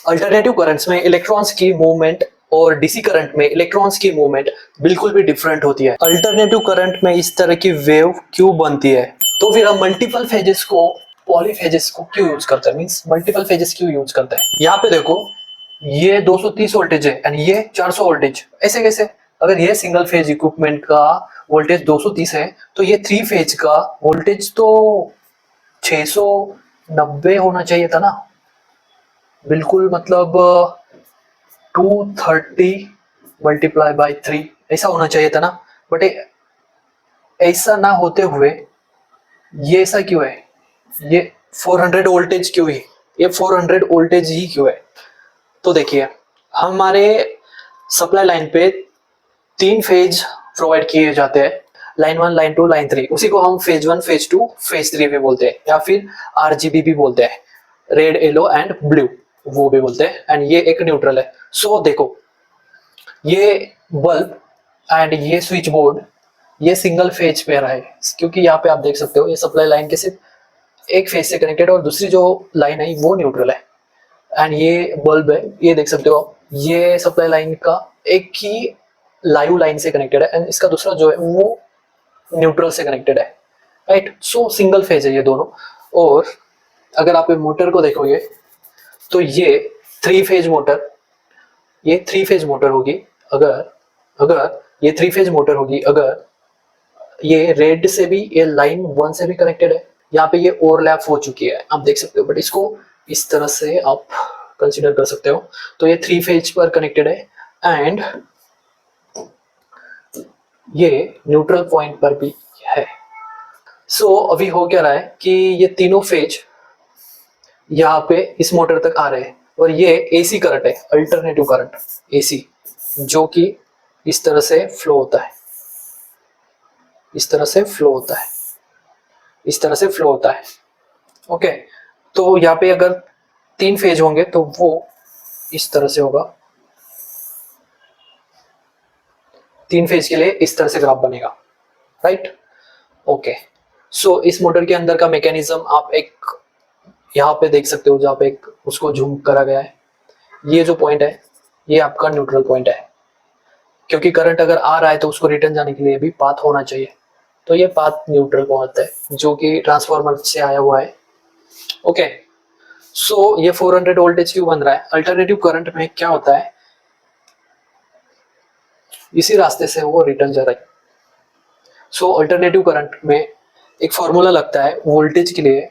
Alternative currents में electrons की movement और डीसी करंट में इलेक्ट्रॉन्स की मूवमेंट बिल्कुल भी डिफरेंट होती है। अल्टरनेटिव करंट में इस तरह की वेव क्यों बनती है? तो फिर हम मल्टीपल फेजेस को पॉलीफेजेस को क्यों यूज करते हैं, मींस मल्टीपल फेजेस क्यों यूज करते हैं? यहाँ पे देखो, ये 230 वोल्टेज है एंड ये 400 वोल्टेज, ऐसे कैसे? अगर ये सिंगल फेज इक्विपमेंट का वोल्टेज 230 है तो ये थ्री फेज का वोल्टेज तो 690 होना चाहिए था ना, बिल्कुल, मतलब 230 मल्टीप्लाई बाई 3 ऐसा होना चाहिए था ना। बट ऐसा ना होते हुए ये ऐसा क्यों है? ये 400 वोल्टेज क्यों है? ये 400 वोल्टेज ही क्यों है? तो देखिए, हमारे सप्लाई लाइन पे 3 फेज प्रोवाइड किए जाते हैं, लाइन 1, लाइन 2, लाइन 3। उसी को हम फेज 1, फेज 2, फेज 3 भी बोलते हैं, या फिर आरजीबी भी बोलते हैं, रेड, येलो एंड ब्लू, वो भी बोलते हैं। एंड ये एक न्यूट्रल है। सो देखो, ये बल्ब एंड ये स्विच बोर्ड ये सिंगल फेज पे रहा है, क्योंकि यहाँ पे आप देख सकते हो ये सप्लाई लाइन के सिर्फ एक फेज से कनेक्टेड और दूसरी जो लाइन है वो न्यूट्रल है। एंड ये बल्ब है, ये देख सकते हो आप, ये सप्लाई लाइन का एक ही लाइव लाइन से कनेक्टेड है एंड इसका दूसरा जो है वो न्यूट्रल से कनेक्टेड है, राइट? सो सिंगल फेज है ये दोनों। और अगर आप मोटर को देखोगे तो ये थ्री फेज मोटर, ये थ्री फेज मोटर होगी। अगर अगर ये थ्री फेज मोटर होगी, अगर ये रेड से भी, ये लाइन 1 से भी कनेक्टेड है, यहाँ पे ये ओवरलैप हो चुकी है, आप देख सकते हो, बट इसको इस तरह से आप कंसीडर कर सकते हो। तो ये थ्री फेज पर कनेक्टेड है एंड ये न्यूट्रल पॉइंट पर भी है। सो अभी हो क्या रहा है कि ये तीनों फेज यहाँ पे इस मोटर तक आ रहे हैं और ये एसी करंट है, अल्टरनेटिव करंट एसी, जो कि इस तरह से फ्लो होता है, इस तरह से फ्लो होता है, इस तरह से फ्लो होता है। ओके, तो यहाँ पे अगर 3 फेज होंगे तो वो इस तरह से होगा, 3 फेज के लिए इस तरह से ग्राफ बनेगा, राइट? ओके, सो इस मोटर के अंदर का मैकेनिज्म आप एक यहाँ पे देख सकते हो, जहाँ पे एक उसको झूम करा गया है। ये जो पॉइंट है ये आपका न्यूट्रल पॉइंट है, क्योंकि करंट अगर आ रहा है तो उसको रिटर्न जाने के लिए भी पाथ होना चाहिए। तो ये पाथ न्यूट्रल पॉइंट है जो कि ट्रांसफार्मर से आया हुआ है। ओके, सो ये 400 वोल्टेज क्यों बन रहा है? अल्टरनेटिव करंट में क्या होता है, इसी रास्ते से वो रिटर्न जा रहा है। सो अल्टरनेटिव करंट में एक फॉर्मूला लगता है वोल्टेज के लिए।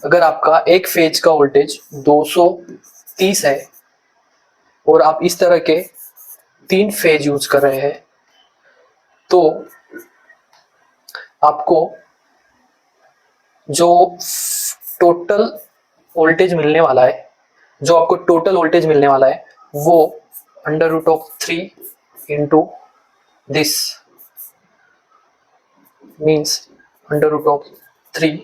अगर आपका एक फेज का वोल्टेज 230 है और आप इस तरह के 3 फेज यूज कर रहे हैं, तो आपको जो टोटल वोल्टेज मिलने वाला है, जो आपको टोटल वोल्टेज मिलने वाला है वो √3 into this, means √3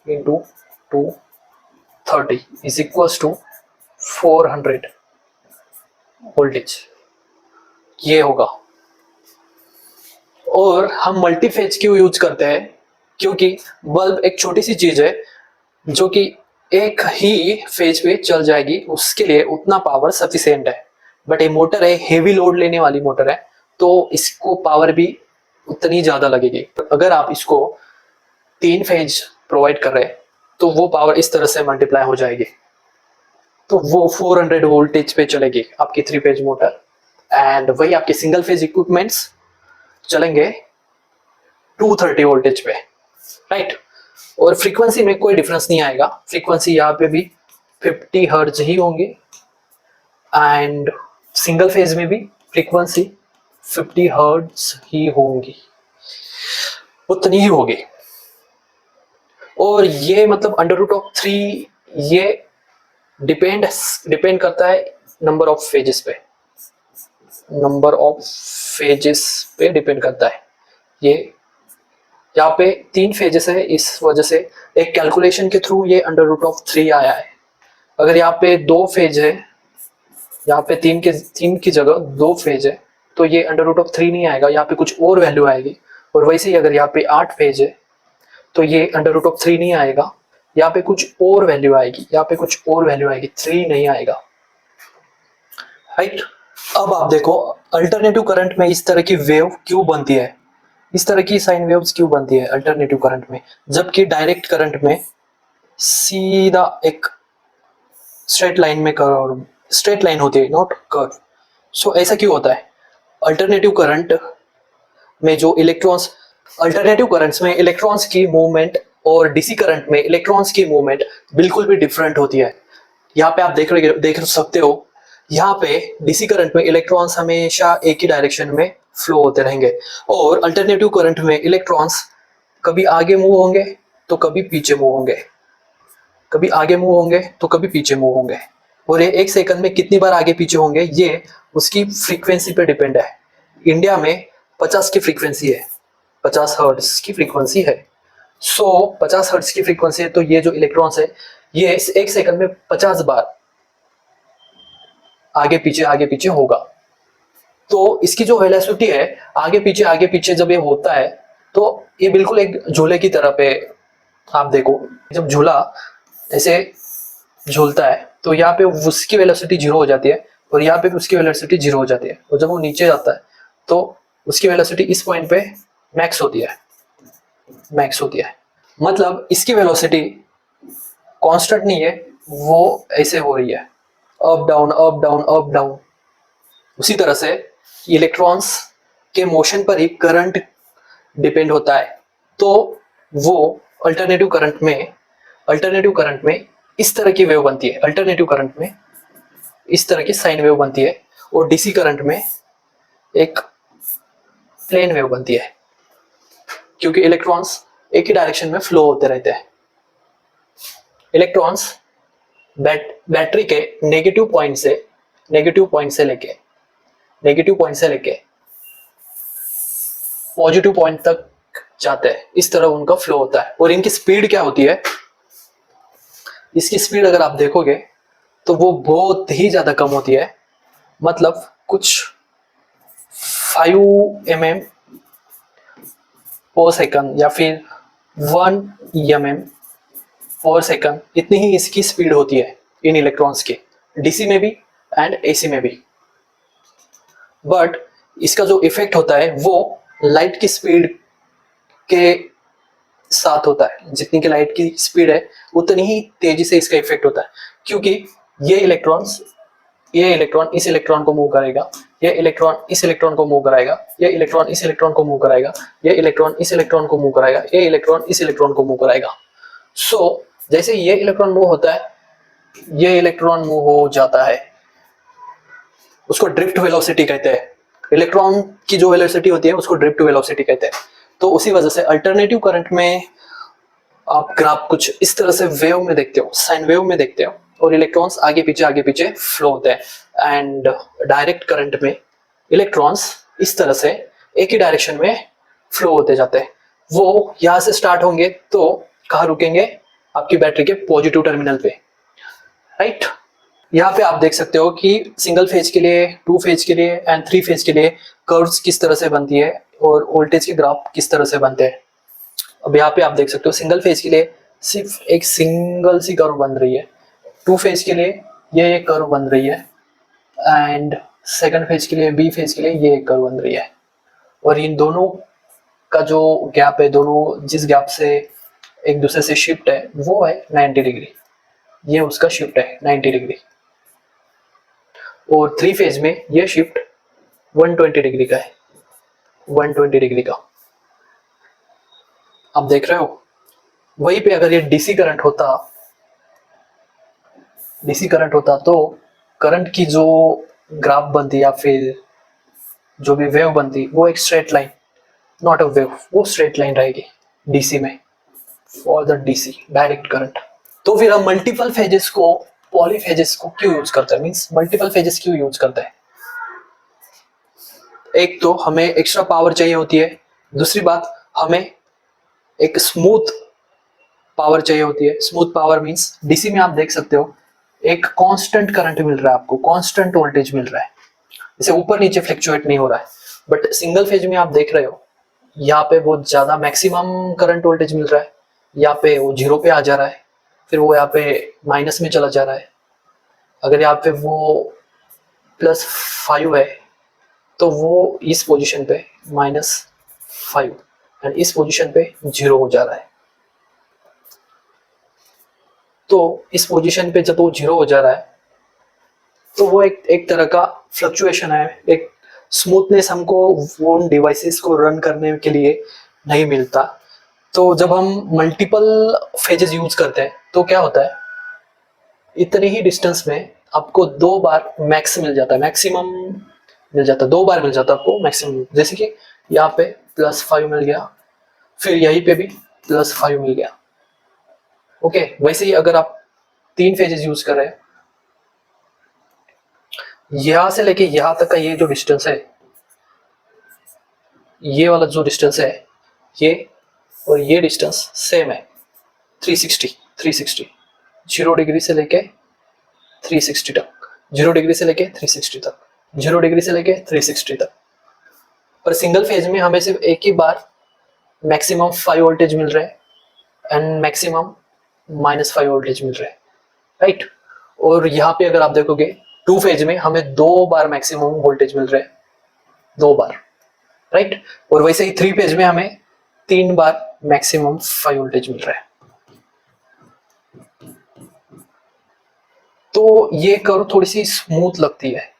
into 230 is equals to 400 voltage, ये होगा। और हम मल्टीफेज क्यों यूज करते हैं? क्योंकि बल्ब एक छोटी सी चीज है जो कि एक ही फेज पे चल जाएगी, उसके लिए उतना पावर सफिशिएंट है। बट ये मोटर है, हेवी लोड लेने वाली मोटर है, तो इसको पावर भी उतनी ज्यादा लगेगी। अगर आप इसको 3 फेज प्रोवाइड कर रहे हैं तो वो पावर इस तरह से मल्टीप्लाई हो जाएगी, तो वो 400 वोल्टेज पे चलेगी आपकी 3 फेज मोटर। एंड वही आपके सिंगल फेज इक्विपमेंट्स चलेंगे 230 वोल्टेज पे, राइट? और फ्रीक्वेंसी में कोई डिफरेंस नहीं आएगा, फ्रीक्वेंसी यहाँ पे भी 50 हर्ट्ज ही होंगे एंड सिंगल फेज में भी फ्रीक्वेंसी 50 हर्ट्ज ही होंगी, उतनी ही होगी। और ये मतलब √3 ये डिपेंड करता है नंबर ऑफ फेजेस पे, नंबर ऑफ फेजेस पे डिपेंड करता है। ये यहाँ पे 3 फेजेस है, इस वजह से एक कैलकुलेशन के थ्रू ये √3 आया है। अगर यहाँ पे 2 फेज है, यहाँ पे 3 की जगह 2 फेज है, तो ये √3 नहीं आएगा, यहाँ पे कुछ और वैल्यू आएगी। और वैसे ही अगर यहाँ पे 8 फेज है तो ये √3 नहीं आएगा, यहाँ पे कुछ और वैल्यू आएगी, यहाँ पे कुछ और वैल्यू आएगी, 3 नहीं आएगा, राइट। अब आप देखो अल्टरनेटिव करंट में इस तरह की वेव क्यों बनती है, इस तरह की साइन वेव्स क्यों बनती है अल्टरनेटिव करंट में, जबकि डायरेक्ट करंट में सीधा एक स्ट्रेट लाइन में कर्व, स्ट्रेट लाइन होती है, नॉट कर्व। सो ऐसा क्यों होता है? अल्टरनेटिव करंट में जो इलेक्ट्रॉन्स, अल्टरनेटिव करंट्स में इलेक्ट्रॉन्स की मूवमेंट और डीसी करंट में इलेक्ट्रॉन्स की मूवमेंट बिल्कुल भी डिफरेंट होती है। यहाँ पे आप देख सकते हो, यहाँ पे डीसी करंट में इलेक्ट्रॉन्स हमेशा एक ही डायरेक्शन में फ्लो होते रहेंगे, और अल्टरनेटिव करंट में इलेक्ट्रॉन्स कभी आगे मूव होंगे तो कभी पीछे मूव होंगे, कभी आगे मूव होंगे तो कभी पीछे मूव होंगे, और ये 1 सेकंड में कितनी बार आगे पीछे होंगे ये उसकी फ्रीक्वेंसी पे डिपेंड है। इंडिया में 50 की फ्रीक्वेंसी है, 50 हर्ट्ज की फ्रीक्वेंसी है। सो 50 हर्ट्ज की फ्रीक्वेंसी है, तो ये जो इलेक्ट्रॉन्स है ये 1 सेकंड में 50 बार आगे पीछे होगा। तो इसकी जो वेलोसिटी है आगे पीछे जब ये होता है तो ये बिल्कुल एक झूले की तरह पे, आप देखो जब झूला ऐसे झूलता है तो यहाँ पे उसकी वेलोसिटी 0 हो जाती है और यहाँ पे उसकी वेलोसिटी 0 हो जाती है, और जब वो नीचे जाता है तो उसकी वेलोसिटी इस पॉइंट पे मैक्स होती है। मतलब इसकी वेलोसिटी कांस्टेंट नहीं है, वो ऐसे हो रही है, up down up down up down. उसी तरह से इलेक्ट्रॉन्स के मोशन पर ही करंट डिपेंड होता है, तो वो अल्टरनेटिव करंट में इस तरह की वेव बनती है, अल्टरनेटिव करंट में इस तरह की साइन वेव बनती है, और डीसी करंट में एक प्लेन वेव बनती है, क्योंकि इलेक्ट्रॉन्स एक ही डायरेक्शन में फ्लो होते रहते हैं। इलेक्ट्रॉन्स बैटरी के नेगेटिव पॉइंट से लेके पॉजिटिव पॉइंट तक जाते हैं, इस तरह उनका फ्लो होता है। और इनकी स्पीड क्या होती है, इसकी स्पीड अगर आप देखोगे तो वो बहुत ही ज्यादा कम होती है, मतलब कुछ 5 mm पर सेकंड या फिर 1 mm पर सेकंड, इतनी ही इसकी स्पीड होती है इन इलेक्ट्रॉन्स की, डीसी में भी एंड एसी में भी। बट इसका जो इफेक्ट होता है वो लाइट की स्पीड के साथ होता है, जितनी की लाइट की स्पीड है उतनी ही तेजी से इसका इफेक्ट होता है, क्योंकि ये इलेक्ट्रॉन इस इलेक्ट्रॉन को मूव करेगा, ये इलेक्ट्रॉन इस इलेक्ट्रॉन को मूव कराएगा, ये इलेक्ट्रॉन इस इलेक्ट्रॉन को मूव कराएगा, ये इलेक्ट्रॉन इस इलेक्ट्रॉन को मूव कराएगा, ये इलेक्ट्रॉन इस इलेक्ट्रॉन को मूव कराएगा। सो जैसे ये इलेक्ट्रॉन मूव होता है, ये इलेक्ट्रॉन मूव हो जाता है, उसको ड्रिफ्ट वेलोसिटी कहते हैं। इलेक्ट्रॉन की जो वेलोसिटी होती है उसको ड्रिफ्ट वेलोसिटी कहते हैं। तो उसी वजह से अल्टरनेटिव करंट में आप ग्राफ कुछ इस तरह से वेव में देखते हो, साइन वेव में देखते हो, और इलेक्ट्रॉन्स आगे पीछे फ्लो होते हैं। एंड डायरेक्ट करंट में इलेक्ट्रॉन्स इस तरह से एक ही डायरेक्शन में फ्लो होते जाते हैं। वो यहां से स्टार्ट होंगे तो कहाँ रुकेंगे, आपकी बैटरी के पॉजिटिव टर्मिनल पे, राइट। यहाँ पे आप देख सकते हो कि सिंगल फेज के लिए, 2 फेज के लिए एंड 3 फेज के लिए कर्व्स किस तरह से बनती है और वोल्टेज के ग्राफ किस तरह से बनते हैं। अब यहाँ पे आप देख सकते हो सिंगल फेज के लिए सिर्फ एक सिंगल सी कर्व बन रही है, 2 फेज के लिए ये एक कर्व बन रही है, एंड सेकंड फेज के लिए, बी फेज के लिए ये एक कर्व बन रही है। और इन दोनों का जो गैप है, दोनों जिस गैप से एक दूसरे से शिफ्ट है वो है 90 डिग्री, ये उसका शिफ्ट है 90 डिग्री। और 3 फेज में ये शिफ्ट 120 डिग्री का है, 120 डिग्री का आप देख रहे हो। वहीं पे अगर ये डीसी करंट होता तो करंट की जो ग्राफ बनती या फिर जो भी वेव बनती वो एक straight line, not a wave, वो स्ट्रेट लाइन रहेगी डीसी में, for the DC direct current. तो फिर हम मल्टीपल फेजेस को, पॉलीफेजेस को क्यों यूज करते हैं, मींस मल्टीपल फेजेस क्यों यूज करते हैं? एक तो हमें एक्स्ट्रा पावर चाहिए होती है, दूसरी बात हमें एक स्मूथ पावर चाहिए होती है। स्मूथ पावर मींस डीसी में आप देख सकते हो एक कांस्टेंट करंट मिल रहा है आपको, कांस्टेंट वोल्टेज मिल रहा है, जैसे ऊपर नीचे फ्लक्चुएट नहीं हो रहा है। बट सिंगल फेज में आप देख रहे हो यहाँ पे बहुत ज्यादा मैक्सिमम करंट वोल्टेज मिल रहा है, यहाँ पे वो 0 पे आ जा रहा है, फिर वो यहाँ पे माइनस में चला जा रहा है। अगर यहाँ पे वो +5 है तो वो इस पोजीशन पे -5 एंड इस पोजीशन पे 0 हो जा रहा है। तो इस पोजीशन पे जब वो 0 हो जा रहा है तो वो एक तरह का फ्लक्चुएशन है, एक स्मूथनेस हमको वो डिवाइसेस को रन करने के लिए नहीं मिलता। तो जब हम मल्टीपल फेजेस यूज करते हैं तो क्या होता है, इतने ही डिस्टेंस में आपको 2 बार मैक्स मिल जाता है, मैक्सिमम मिल जाता है, 2 बार मिल जाता है आपको मैक्सिमम। जैसे कि यहाँ पे +5 मिल गया, फिर यहीं पे भी +5 मिल गया। ओके, वैसे ही अगर आप 3 फेजेस यूज कर रहे हैं, यहां से लेके यहां तक का ये जो डिस्टेंस है, ये वाला जो डिस्टेंस है, ये और ये डिस्टेंस सेम है, 360 0 डिग्री से लेके 360 तक, 0 डिग्री से लेके 360 तक, 0 डिग्री से लेके 360 तक। पर सिंगल फेज में हमें सिर्फ एक ही बार मैक्सिमम 5 वोल्टेज मिल रहा है एंड मैक्सिमम -5 वोल्टेज मिल रहा है, राइट। और यहाँ पे अगर आप देखोगे 2 फेज में हमें 2 बार मैक्सिमम वोल्टेज मिल रहा है, 2 बार, राइट। और वैसे ही 3 फेज में हमें 3 बार मैक्सिमम 5 वोल्टेज मिल रहा है। तो ये कर्व थोड़ी सी स्मूथ लगती है,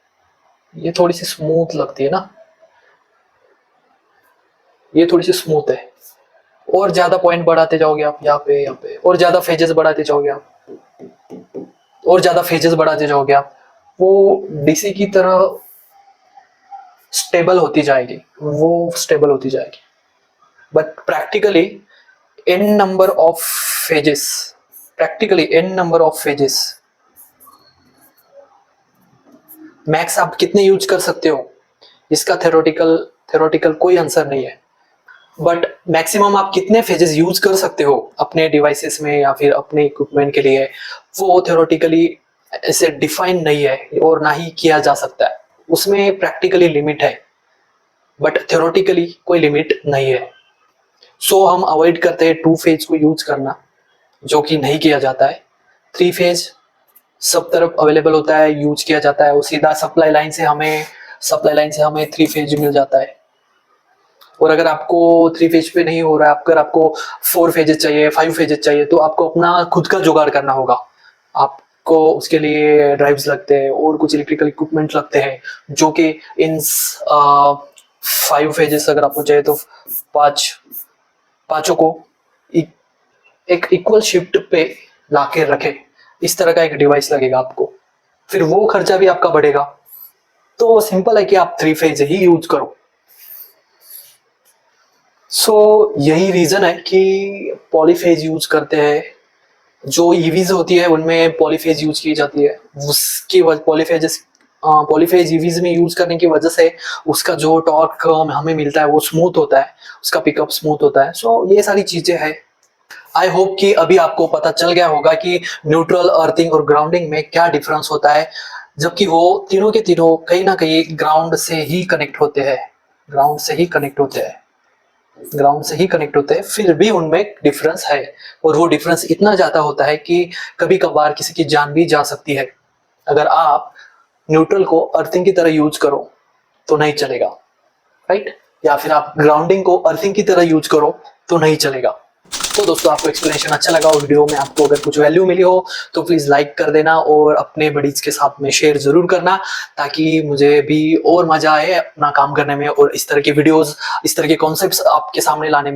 ये थोड़ी सी स्मूथ लगती है ना, ये थोड़ी सी स्मूथ है। और ज्यादा पॉइंट बढ़ाते जाओगे आप यहाँ पे और ज्यादा फेजेस बढ़ाते जाओगे आप, और ज्यादा फेजेस बढ़ाते जाओगे आप, वो डीसी की तरह स्टेबल होती जाएगी, वो स्टेबल होती जाएगी। But practically n number of phases, practically n number of phases, max आप कितने यूज कर सकते हो इसका थ्योरेटिकल कोई आंसर नहीं है। बट मैक्सिमम आप कितने फेजेस यूज कर सकते हो अपने डिवाइसेस में या फिर अपने इक्विपमेंट के लिए, वो थ्योरेटिकली ऐसे डिफाइन नहीं है और ना ही किया जा सकता है। उसमें प्रैक्टिकली लिमिट है बट थ्योरेटिकली कोई लिमिट नहीं है। सो हम अवॉइड करते हैं 2 फेज को यूज करना, जो कि नहीं किया जाता है। 3 फेज सब तरफ अवेलेबल होता है, यूज किया जाता है। वो सीधा सप्लाई लाइन से हमें 3 फेज मिल जाता है। और अगर आपको 3 फेज पे नहीं हो रहा है, अगर आपको 4 फेजेस चाहिए, 5 फेजेस चाहिए, तो आपको अपना खुद का जुगाड़ करना होगा। आपको उसके लिए ड्राइव्स लगते हैं और कुछ इलेक्ट्रिकल इक्विपमेंट लगते हैं, जो कि इन 5 फेजेस अगर आपको चाहिए तो पांचों को एक इक्वल शिफ्ट पे लाके रखे, इस तरह का एक डिवाइस लगेगा आपको। फिर वो खर्चा भी आपका बढ़ेगा। तो सिंपल है कि आप 3 फेज ही यूज करो। यही रीजन है कि पॉलीफेज यूज करते हैं। जो ईवीज होती है उनमें पॉलीफेज यूज की जाती है। उसकी पॉलीफेज ईवीज में यूज करने की वजह से उसका जो टॉर्क हमें मिलता है वो स्मूथ होता है, उसका पिकअप स्मूथ होता है। ये सारी चीजें हैं। आई होप कि अभी आपको पता चल गया होगा कि न्यूट्रल, अर्थिंग और ग्राउंडिंग में क्या डिफरेंस होता है, जबकि वो तीनों के तीनों कहीं ना कहीं ग्राउंड से ही कनेक्ट होते हैं, फिर भी उनमें डिफरेंस है। और वो डिफरेंस इतना ज्यादा होता है कि कभी कभार किसी की जान भी जा सकती है। अगर आप न्यूट्रल को अर्थिंग की तरह यूज करो तो नहीं चलेगा, राइट। या फिर आप ग्राउंडिंग को अर्थिंग की तरह यूज करो तो नहीं चलेगा। तो दोस्तों, आपको एक्सप्लेनेशन अच्छा लगा हो, वीडियो में आपको अगर कुछ वैल्यू मिली हो तो प्लीज लाइक कर देना और अपने बडीज के साथ में शेयर जरूर करना, ताकि मुझे भी और मजा आए अपना काम करने में और इस तरह की वीडियोस, इस तरह के कॉन्सेप्ट्स आपके सामने लाने में।